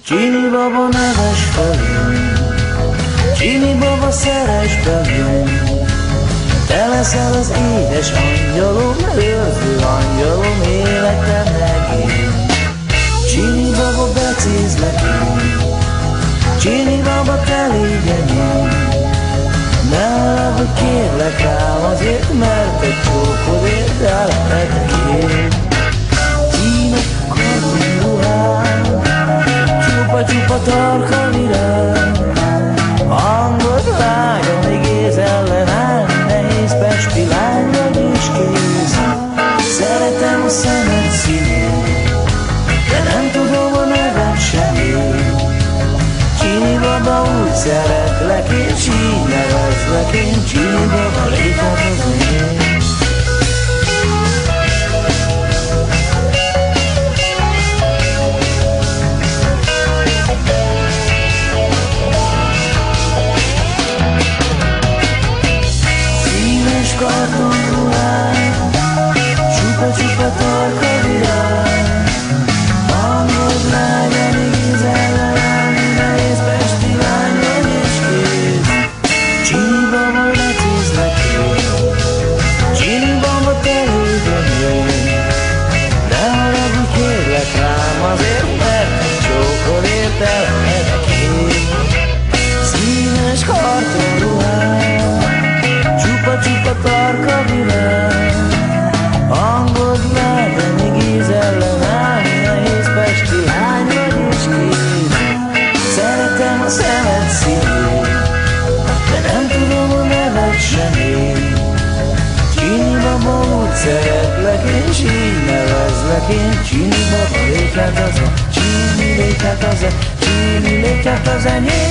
Csini baba, neves felém, Csini baba, szeress belém. Te leszel az édes angyalom, őrző angyalom, életem megint. Csini baba, becézlek én, Csini baba, te légy enyém. Ne haragudj, kérlek rám azért, mert egy csókodért ellehetek én. Íme karton ruhám, csupa-csupa tarka virág, hangod lágyan, igéz ellenállni, nehéz pesti lány vagy is kész. Szeretem a szemed színét, de nem tudom a neved sem én. Csini baba, úgy szeretlek, és így nevezlek én. Csini baba, légy hát az én. Színes kartonruhám, csupa-csupa tarka virág, hangod lágyan, igéz ellenállni, nehéz pesti lány vagy és kész. Csini baba, lecézlek én, Csini baba, te légy én. Ne haragudj, kérlek rám azért, mert egy csókolért elmehetek én. Színes kartonruhám, csupa-csupa tarka virág, hangod lágyan, igéz ellenállni, nehéz pesti lány vagy és kész. Szeretem a szemed színét, de nem tudom a neved sem én. Csini baba, úgy szeretlek, és így nevezlek én. Csini baba, légy hát az a, Csini, légy hát az a, Csini, légy hát az enyém.